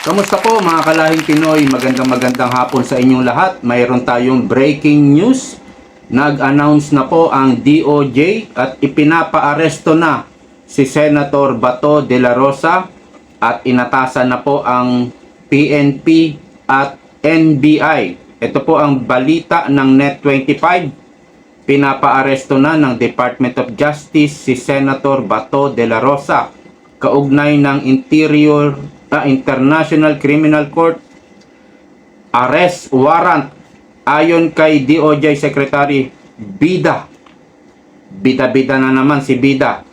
Kamusta po mga kalahing Pinoy? Magandang hapon sa inyong lahat. Mayroon tayong breaking news. Nag-announce na po ang DOJ at ipinapaaresto na si Senator Bato de la Rosa at inatasan na po ang PNP at NBI. Ito po ang balita ng Net25. Pinapaaresto na ng Department of Justice si Senator Bato de la Rosa kaugnay ng International Criminal Court arrest warrant ayon kay DOJ Secretary Bida. Bida na naman si Bida.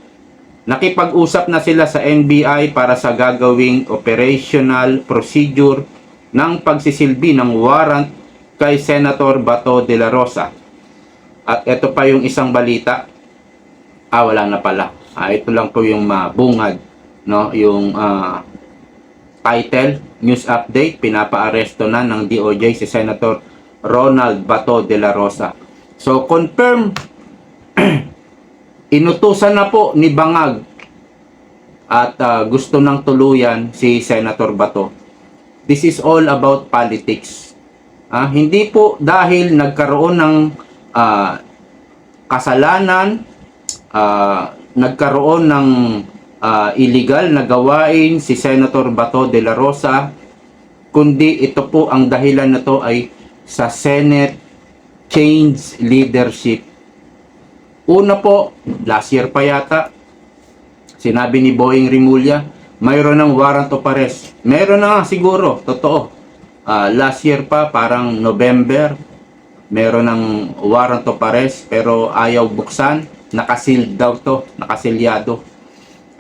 Nakipag-usap na sila sa NBI para sa gagawing operational procedure ng pagsisilbi ng warrant kay Senator Bato de la Rosa. At ito pa yung isang balita. Wala na pala. Ito lang po yung bungad, no? Yung title, news update, pinapaaresto na ng DOJ si Senator Ronald Bato de la Rosa. So, confirm, inutusan na po ni Bangag at gusto ng tuluyan si Senator Bato. This is all about politics. Hindi po dahil nagkaroon ng kasalanan, nagkaroon ng illegal na gawain si Senator Bato de la Rosa, kundi ito po ang dahilan na to ay sa Senate change leadership. Una po, last year pa yata, sinabi ni Boying Rimulya, mayroon ng warrant of arrest. Meron na nga siguro, totoo. Last year pa, parang November, meron ng warrant of arrest pero ayaw buksan. Nakasealed daw to, nakasilyado.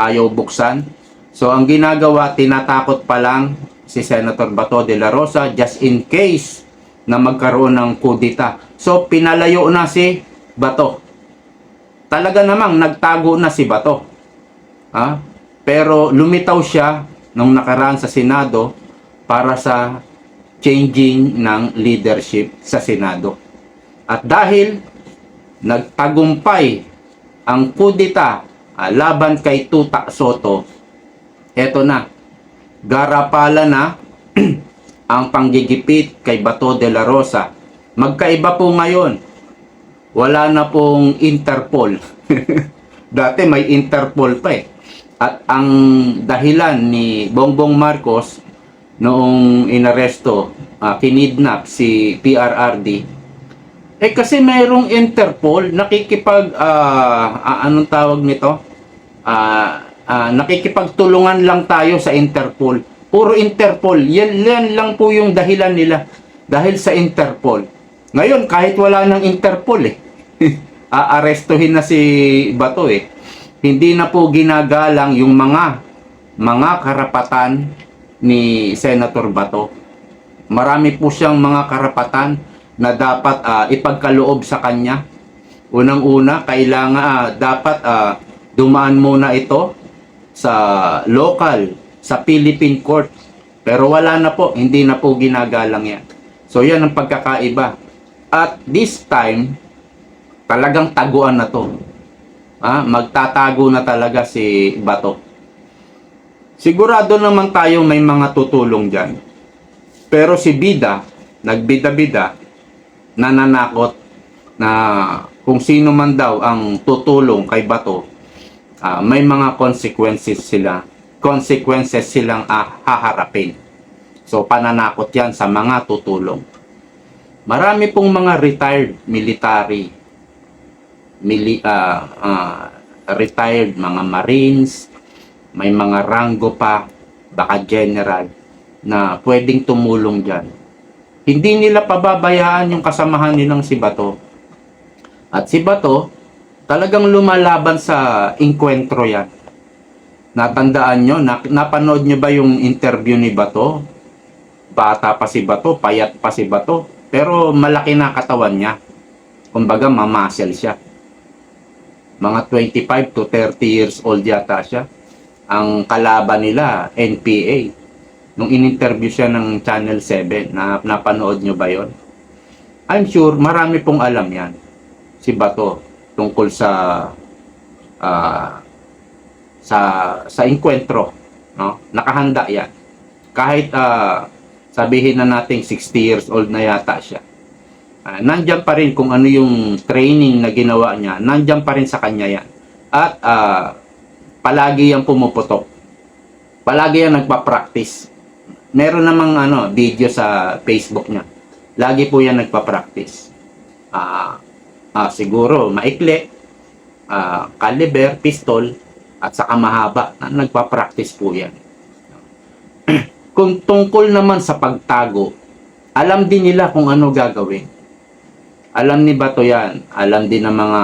Ayaw buksan. So, ang ginagawa, tinatakot pa lang si Senator Bato de la Rosa just in case na magkaroon ng kudita. So, pinalayo na si Bato. Talaga namang nagtago na si Bato. Pero lumitaw siya nung nakaraan sa Senado para sa changing ng leadership sa Senado. At dahil nagtagumpay ang kudita laban kay Tuta Soto, eto na, garapala na ang panggigipit kay Bato de la Rosa. Magkaiba po ngayon. Wala na pong Interpol. Dati may Interpol pa eh. At ang dahilan ni Bongbong Marcos noong inaresto, kinidnap si PRRD, kasi mayroong Interpol, nakikipag, anong tawag nito? Nakikipagtulungan lang tayo sa Interpol. Puro Interpol. Yan lang po yung dahilan nila. Dahil sa Interpol. Ngayon, kahit wala ng Interpol aarestuhin na si Bato Hindi na po ginagalang yung mga karapatan ni Senator Bato. Marami po siyang mga karapatan na dapat ipagkaloob sa kanya. Unang-una, kailangan dapat dumaan muna ito sa local, sa Philippine Court. Pero wala na po, hindi na po ginagalang yan. So yan ang pagkakaiba. At this time, talagang taguan na to. Magtatago na talaga si Bato. Sigurado naman tayong may mga tutulong dyan. Pero si Bida, nagbida-bida, nananakot na kung sino man daw ang tutulong kay Bato, may mga consequences silang haharapin. So pananakot yan sa mga tutulong. Marami pong mga retired military, retired mga Marines, may mga ranggo pa, baka general, na pwedeng tumulong dyan. Hindi nila pababayaan yung kasamahan nilang si Bato. At si Bato, talagang lumalaban sa inkwentro yan. Natandaan nyo, napanood nyo ba yung interview ni Bato? Bata pa si Bato, payat pa si Bato, pero malaki na katawan niya. Kumbaga, mamuscle siya. Mga 25 to 30 years old yata siya. Ang kalaban nila, NPA. Nung in-interview siya ng Channel 7, napanood nyo ba yon? I'm sure marami pong alam yan. Si Bato, tungkol sa sa enkwentro, no? Nakahanda yan. kahit sabihin na natin 60 years old na yata siya, nandyan pa rin kung ano yung training na ginawa niya, nandyan pa rin sa kanya yan. At palagi yan pumuputok. Palagi yan nagpa-practice. Meron namang video sa Facebook niya. Lagi po yan nagpa-practice. Siguro maikli, caliber, pistol, at saka mahaba. Nagpa-practice po yan. Kung tungkol naman sa pagtago, alam din nila kung ano gagawin. Alam ni Bato yan. Alam din ng mga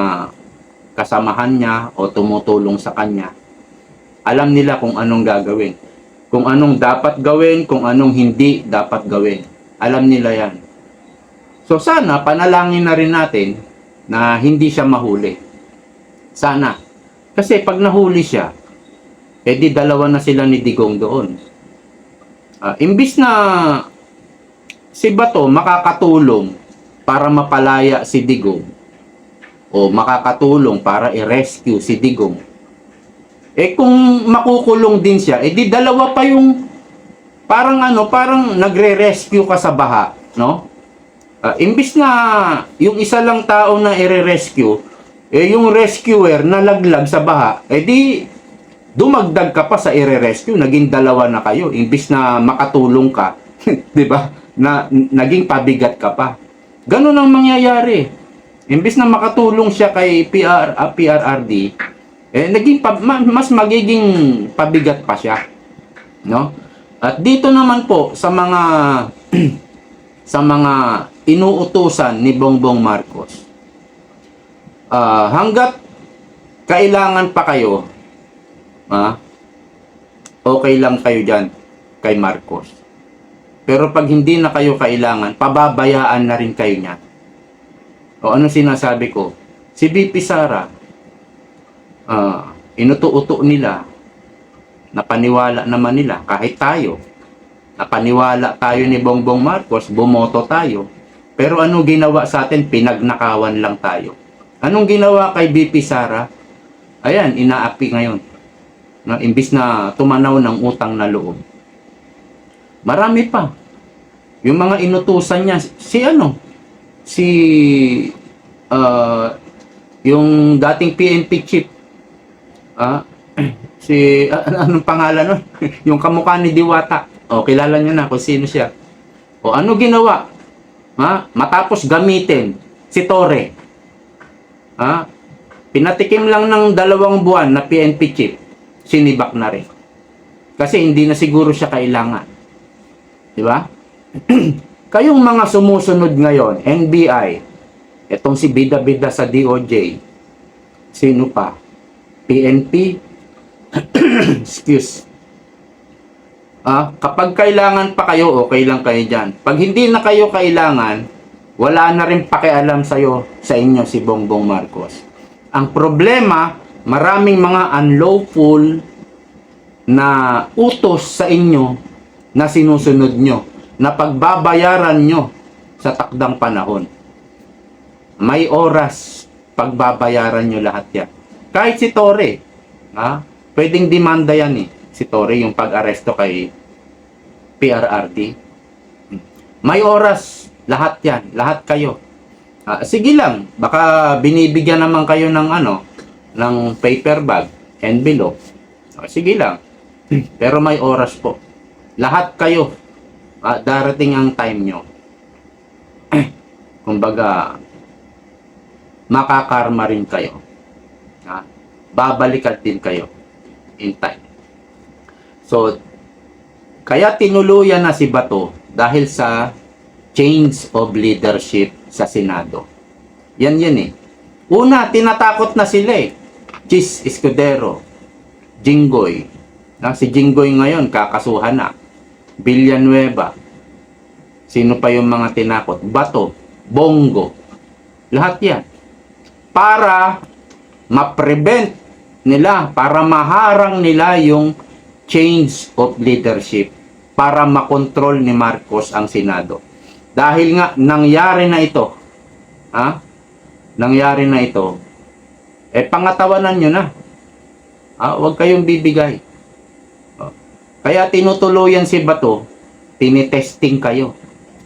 kasamahan niya o tumutulong sa kanya. Alam nila kung anong gagawin. Kung anong dapat gawin, kung anong hindi dapat gawin. Alam nila yan. So sana, panalangin na rin natin na hindi siya mahuli. Sana. Kasi pag nahuli siya, edi dalawa na sila ni Digong doon. Imbis na si Bato makakatulong para mapalaya si Digong o makakatulong para i-rescue si Digong, kung makukulong din siya, edi dalawa pa yung parang nagre-rescue ka sa baha, no? Imbis na yung isa lang tao na i-rescue, yung rescuer nalaglag sa baha, edi dumagdag ka pa sa i-rescue, naging dalawa na kayo, imbis na makatulong ka, 'di ba? Na naging pabigat ka pa. Ganun ang mangyayari. Imbis na makatulong siya kay PRRD, naging mas magiging pabigat pa siya, no? At dito naman po sa mga sa mga inuutusan ni Bongbong Marcos, hanggat kailangan pa kayo, okay lang kayo dyan kay Marcos. Pero pag hindi na kayo kailangan, pababayaan na rin kayo niya. O ano sinasabi ko? Si VP Sara, inuto-uto nila, napaniwala naman nila, kahit tayo, napaniwala tayo ni Bongbong Marcos, bumoto tayo. Pero ano ginawa sa atin? Pinagnakawan lang tayo. Anong ginawa kay VP Sara? Ayan, inaapi ngayon. Imbis na tumanaw ng utang na loob. Marami pa. Yung mga inutusan niya, yung dating PNP chief, anong pangalan nun? Yung kamukha ni Diwata. Kilala niyo na kung sino siya. Ano ginawa? Matapos gamitin si Torre. Pinatikim lang ng 2 buwan na PNP chief, sinibak na rin. Kasi hindi na siguro siya kailangan. Di ba? Kayong mga sumusunod ngayon, NBI, etong si bida-bida sa DOJ, sino pa? PNP? Excuse. Kapag kailangan pa kayo, okay lang kayo dyan. Pag hindi na kayo kailangan, wala na rin pakialam sa inyo si Bongbong Marcos. Ang problema, maraming mga unlawful na utos sa inyo na sinusunod nyo, na pagbabayaran nyo sa takdang panahon. May oras, pagbabayaran nyo lahat yan. Kahit si Torre, pwedeng demanda yan si Torre, yung pag-aresto kay PRRD. May oras, lahat yan, lahat kayo. Sige lang, baka binibigyan naman kayo ng paper bag, envelope. Sige lang, pero may oras po. Lahat kayo, darating ang time nyo. Kumbaga, makakarma rin kayo. Babalikan din kayo in time. So, kaya tinuluyan na si Bato dahil sa change of leadership sa Senado. Yan Una, tinatakot na sila Chis Escudero, Jinggoy. Si Jinggoy ngayon, kakasuhan na. Villanueva. Sino pa yung mga tinakot? Bato, Bongo. Lahat yan. Para ma-prevent nila, para maharang nila yung change of leadership, para makontrol ni Marcos ang Senado. Dahil nga, nangyari na ito. Nangyari na ito. Pangatawanan nyo na. Huwag kayong bibigay. Kaya tinutuluyan si Bato, tinitesting kayo.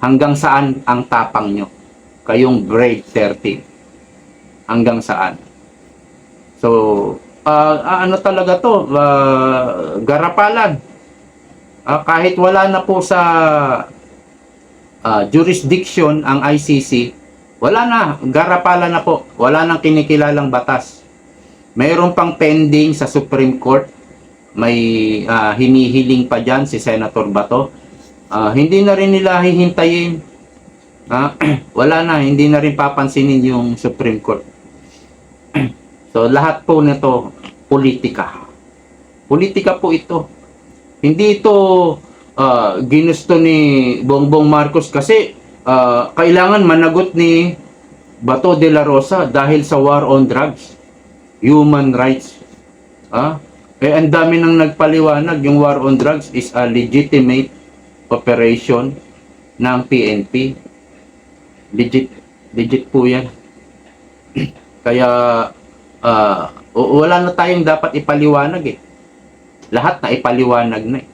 Hanggang saan ang tapang nyo? Kayong grade 13. Hanggang saan? So, ano talaga to? Garapalan. Kahit wala na po sa jurisdiction ang ICC, wala na, garapala na po. Wala nang kinikilalang batas. Mayroon pang pending sa Supreme Court. May hinihiling pa dyan si Senator Bato. Hindi na rin nila hihintayin. Wala na, hindi na rin papansinin yung Supreme Court. So, lahat po nito, politika. Politika po ito. Hindi ito ginusto ni Bongbong Marcos kasi kailangan managot ni Bato de la Rosa dahil sa war on drugs, human rights. Ang dami nang nagpaliwanag, yung war on drugs is a legitimate operation ng PNP. Legit po yan. Kaya wala na tayong dapat ipaliwanag eh. Lahat na ipaliwanag na eh.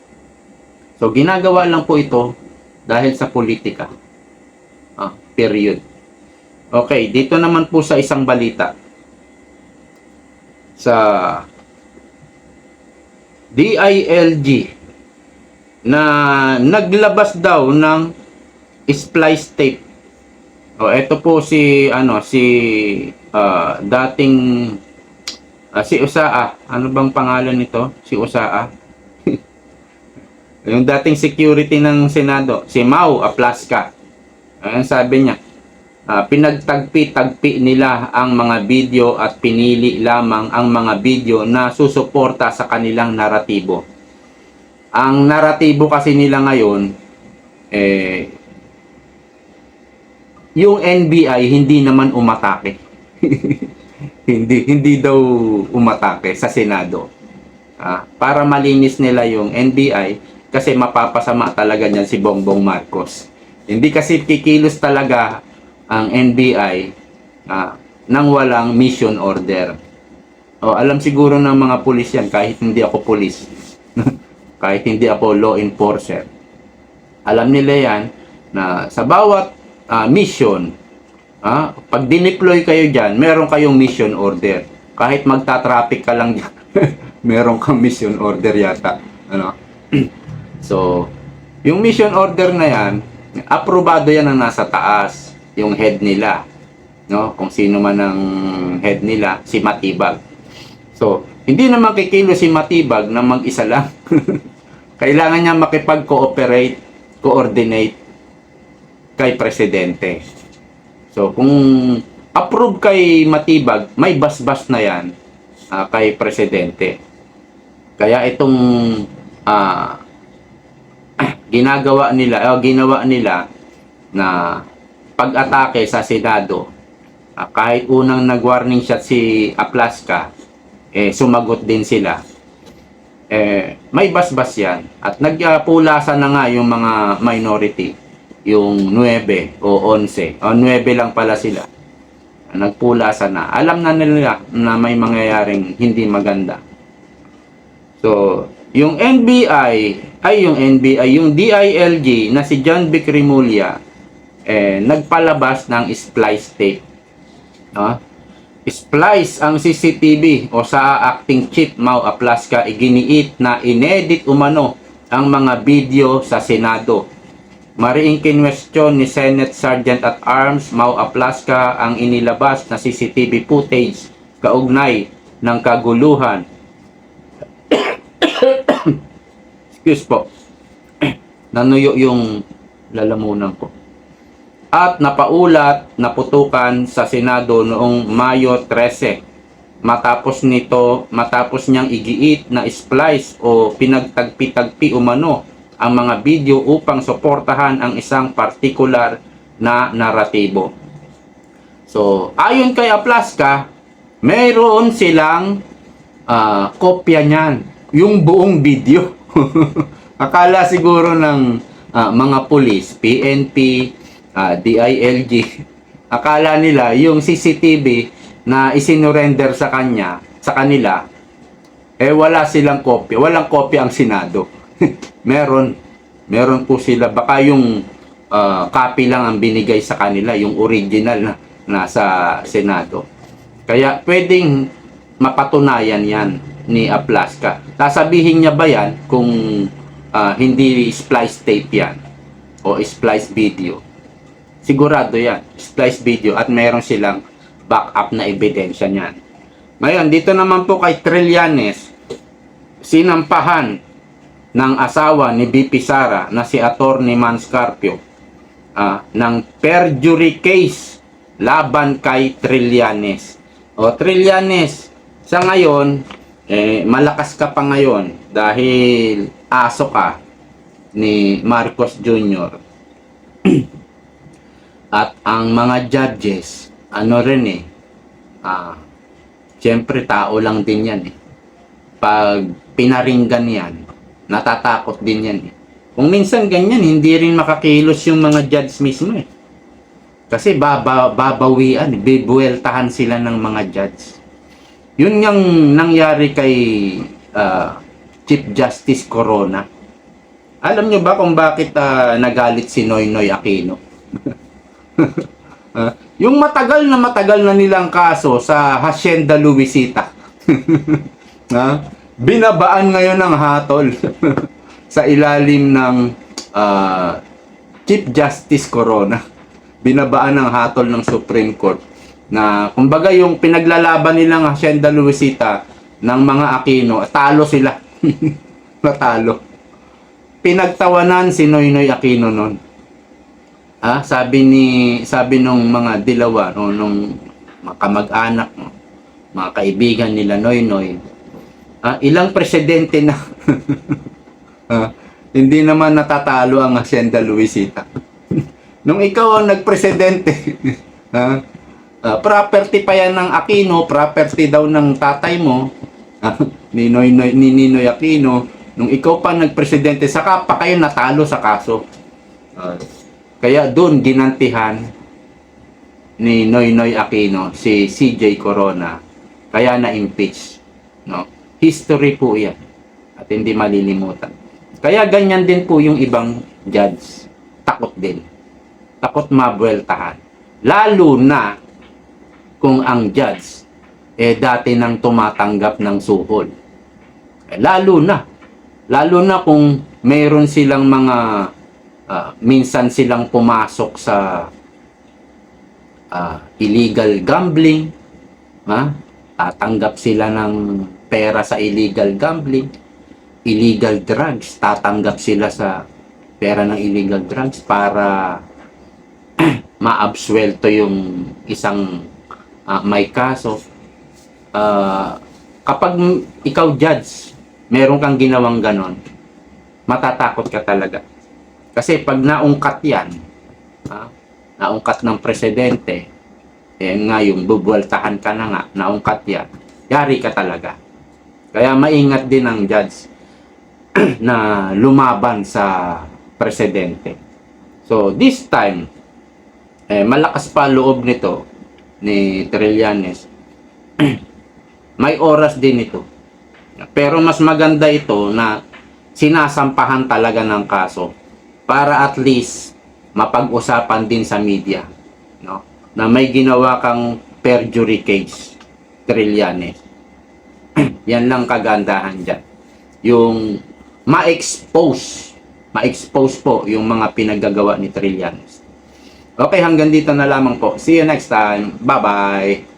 So ginagawa lang po ito dahil sa politika. Period. Okay, dito naman po sa isang balita. Sa DILG na naglabas daw ng splice tape. Ito po si dating si Usaa. Ano bang pangalan nito? Si Usaa. Yung dating security ng Senado, si Mau Aplaska. Ayan sabi niya, pinagtagpi-tagpi nila ang mga video at pinili lamang ang mga video na susuporta sa kanilang naratibo. Ang naratibo kasi nila ngayon, yung NBI hindi naman umatake. hindi daw umatake sa Senado. Para malinis nila yung NBI kasi mapapasama talaga niyan si Bongbong Marcos. Hindi kasi kikilos talaga ang NBI nang walang mission order. Alam siguro ng mga pulis yan kahit hindi ako pulis. Kahit hindi ako law enforcer. Alam nila yan na sa bawat mission, pag dineploy kayo dyan, meron kayong mission order. Kahit magta-traffic ka lang dyan, meron kang mission order yata. So, yung mission order na yan, aprobado yan ang nasa taas, yung head nila. Kung sino man ang head nila, si Matibag. So, hindi naman kikilo si Matibag na mag-isa lang. Kailangan niya makipag-cooperate, coordinate kay Presidente. So, kung approve kay Matibag, may basbas na yan kay Presidente. Kaya itong ginawa nila na pag-atake sa Senado, kahit unang nag-warning shot si Aplaska, sumagot din sila. May basbas yan. At nagpulasan na nga yung mga minority, yung 9 o 11. 9 lang pala sila. Nagpulasan na. Alam na nila na may mangyayaring hindi maganda. So, yung yung DILG na si John Vic Rimulya, nagpalabas ng splice tape. Splice ang CCTV o sa acting chief Mau Aplaska, iginiit na inedit umano ang mga video sa Senado. Mariing kinwestiyon ni Senate Sergeant at Arms Mau Aplaska ang inilabas na CCTV footage kaugnay ng kaguluhan. Excuse po. Nanuyo yung lalamunan ko. At napaulat na putukan sa Senado noong Mayo 13. Matapos niyang igiit na splice o pinagtagpi-tagpi umano ang mga video upang suportahan ang isang partikular na naratibo. So, ayon kay Aplaska, mayroon silang kopya niyan, yung buong video. Akala siguro ng mga pulis, PNP, DILG, akala nila yung CCTV na isinurrender sa kanila, wala silang kopya, walang kopya ang Senado. Meron po sila. Baka yung copy lang ang binigay sa kanila, yung original na nasa Senado. Kaya pwedeng mapatunayan yan ni Aplaska. Sasabihin niya ba yan kung hindi splice tape yan o splice video? Sigurado yan, splice video, at meron silang backup na ebidensya niyan. Ngayon, dito naman po kay Trillanes, sinampahan ng asawa ni BP Sara na si Attorney Manscarpio ng perjury case laban kay Trillanes. O Trillanes, sa ngayon, malakas ka pa ngayon dahil aso ka ni Marcos Jr. At ang mga judges, siyempre tao lang din yan eh. Pag pinaringgan yan, natatakot din yan eh. Kung minsan ganyan, hindi rin makakilos yung mga judge mismo eh. Kasi babawian, bibueltahan sila ng mga judge. Yun yung nangyari kay Chief Justice Corona. Alam nyo ba kung bakit nagalit si Noynoy Aquino? Yung matagal na nilang kaso sa Hacienda Luisita. Binabaan ngayon ng hatol sa ilalim ng Chief Justice Corona. Binabaan ng hatol ng Supreme Court na kumbaga yung pinaglalaban nilang Hacienda Luisita ng mga Aquino, talo sila. Natalo. Pinagtawanan si Noynoy Aquino noon. Sabi nung mga dilawa, nung kamag-anak, mga kaibigan nila Noynoy, ilang presidente na hindi naman natatalo ang Hacienda Luisita. Nung ikaw ang nagpresidente, property pa yan ng Aquino, property daw ng tatay mo, ni Ninoy Aquino. Nung ikaw pa nagpresidente, saka pa kayo natalo sa kaso. Kaya doon ginantihan ni Noynoy Aquino si CJ Corona, kaya na-impeach, no? History po yan at hindi malilimutan. Kaya ganyan din po yung ibang judge, takot din, takot mabueltahan, lalo na kung ang judge dati nang tumatanggap ng suhol. Lalo na kung mayroon silang mga minsan silang pumasok sa illegal gambling, tatanggap sila ng pera sa illegal gambling, illegal drugs, tatanggap sila sa pera ng illegal drugs para maabsuelto yung isang may kaso. Kapag ikaw judge, meron kang ginawang ganon, matatakot ka talaga. Kasi pag naungkat yan, naungkat ng presidente, nga yung bubueltahan ka na nga, naungkat yan, yari ka talaga. Kaya maingat din ang judge na lumaban sa presidente. So this time, malakas pa loob nito ni Trillanes. May oras din ito. Pero mas maganda ito na sinasampahan talaga ng kaso para at least mapag-usapan din sa media, no? Na may ginawa kang perjury case, Trillanes. Yan lang kagandahan dyan. Yung ma-expose po yung mga pinaggagawa ni Trillanes. Okay, hanggang dito na lamang po. See you next time. Bye-bye.